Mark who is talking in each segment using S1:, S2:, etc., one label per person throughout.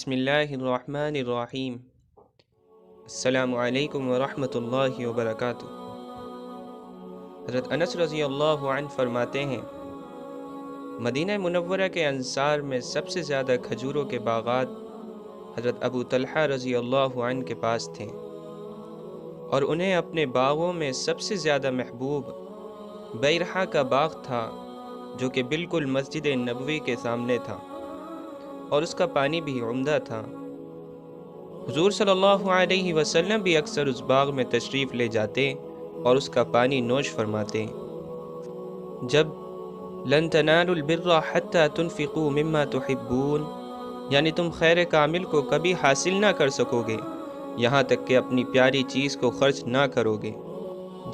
S1: बिस्मिल्लाहिर्रहमानिर्रहीम। अस्सलामु अलैकुम वरहमतुल्लाहि वबरकातुहू। हज़रत अनस रज़ी अल्लाहु अन्हु फरमाते हैं, मदीना मुनव्वरा के अंसार में सबसे ज़्यादा खजूरों के बागात हज़रत अबू तलहा रज़ी अल्लाहु अन्हु के पास थे, और उन्हें अपने बागों में सबसे ज़्यादा महबूब बैरहा का बाग था, जो कि बिल्कुल मस्जिद नबवी के सामने था, और उसका पानी भी उम्दा था। हुज़ूर सल्लल्लाहु अलैहि वसल्लम भी अक्सर उस बाग में तशरीफ़ ले जाते और उसका पानी नोश फरमाते। जब लन तनालुल बिर्रा हत्ता तुनफ़िक़ू मिम्मा तुहिब्बून, यानी तुम खैर कामिल को कभी हासिल ना कर सकोगे यहाँ तक कि अपनी प्यारी चीज़ को खर्च ना करोगे।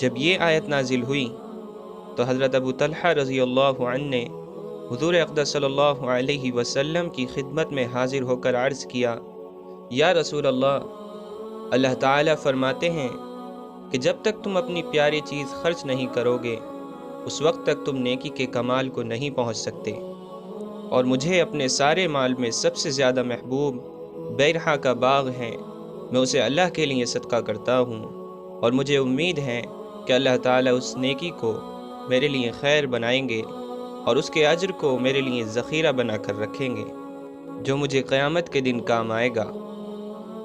S1: जब ये आयत नाजिल हुई तो हज़रत अबू तलहा रज़ी अल्लाहु अन्हु ने हुज़ूर अक़दस सल्लल्लाहु अलैहि वसल्लम की खिदमत में हाजिर होकर अर्ज़ किया, या रसूल अल्लाह, अल्लाह ताला फरमाते हैं कि जब तक तुम अपनी प्यारी चीज़ खर्च नहीं करोगे उस वक्त तक तुम नेकी के कमाल को नहीं पहुँच सकते, और मुझे अपने सारे माल में सबसे ज़्यादा महबूब बैरहा का बाग है, मैं उसे अल्लाह के लिए सदका करता हूँ, और मुझे उम्मीद है कि अल्लाह ताला उस नेकी को मेरे लिए खैर बनाएंगे और उसके अज्र को मेरे लिए ज़ख़ीरा बना कर रखेंगे, जो मुझे क़यामत के दिन काम आएगा।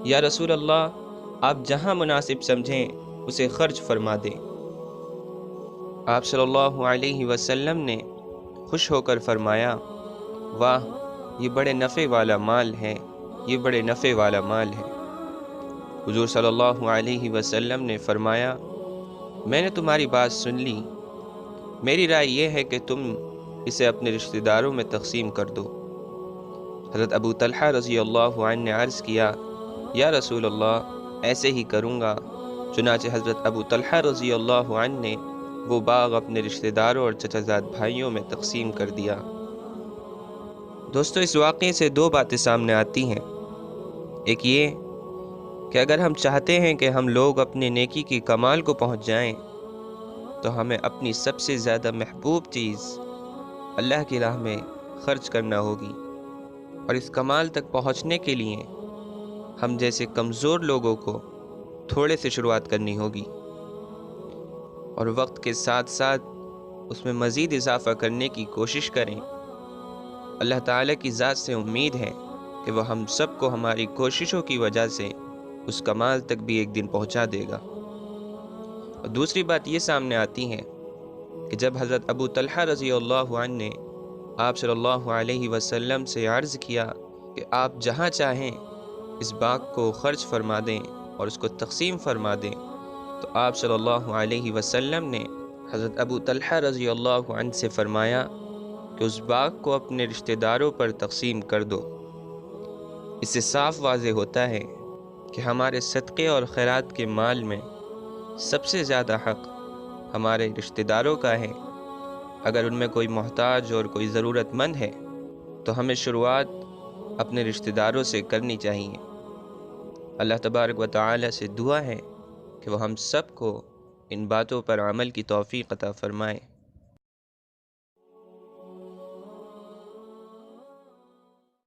S1: या रसूल अल्लाह, आप जहाँ मुनासिब समझें उसे खर्च फरमा दें। आप सल्लल्लाहु अलैहि वसल्लम ने खुश होकर फरमाया, वाह, ये बड़े नफ़े वाला माल है, ये बड़े नफ़े वाला माल है। हुज़ूर सल्लल्लाहु अलैहि वसल्लम ने फरमाया, मैंने तुम्हारी बात सुन ली, मेरी राय ये है कि तुम इसे अपने रिश्तेदारों में तक़सीम कर दो। हज़रत अबू तलहा रज़ी अल्लाहु अन्हु ने अर्ज़ किया, या रसूल अल्लाह, ऐसे ही करूँगा। चुनाचे हज़रत अबू तलहा रज़ी अल्लाहु अन्हु ने वो बाग अपने रिश्तेदारों और चचाज़ाद भाइयों में तक़सीम कर दिया। दोस्तों, इस वाक़े से दो बातें सामने आती हैं। एक ये कि अगर हम चाहते हैं कि हम लोग अपने नेकी की कमाल को पहुँच जाएं, तो हमें अपनी सबसे ज़्यादा महबूब चीज़ अल्लाह की राह में ख़र्च करना होगी, और इस कमाल तक पहुँचने के लिए हम जैसे कमज़ोर लोगों को थोड़े से शुरुआत करनी होगी, और वक्त के साथ साथ उसमें मज़ीद इजाफ़ा करने की कोशिश करें। अल्लाह ताला की ज़ात से उम्मीद है कि वह हम सब को हमारी कोशिशों की वजह से उस कमाल तक भी एक दिन पहुंचा देगा। और दूसरी बात ये सामने आती है कि जब हज़रत अबू तलहा रज़ी अल्लाहु अन्हु ने आप सल्लल्लाहु अलैहि वसल्लम से अर्ज़ किया कि आप जहाँ चाहें इस बाग को खर्च फरमा दें और उसको तक़सीम फरमा दें, तो आप सल्लल्लाहु अलैहि वसल्लम ने हज़रत अबू तलहा रज़ी अल्लाहु अन्हु से फ़रमाया कि उस बाग को अपने रिश्तेदारों पर तक़सीम कर दो। इससे साफ वाज़ेह होता है कि हमारे सदक़े और खैरात के माल में सबसे ज़्यादा हक़ हमारे रिश्तेदारों का है। अगर उनमें कोई मोहताज और कोई ज़रूरतमंद है तो हमें शुरुआत अपने रिश्तेदारों से करनी चाहिए। अल्लाह तबारक व तआला से दुआ है कि वह हम सब को इन बातों पर अमल की तौफ़ीक़ अता फ़रमाए।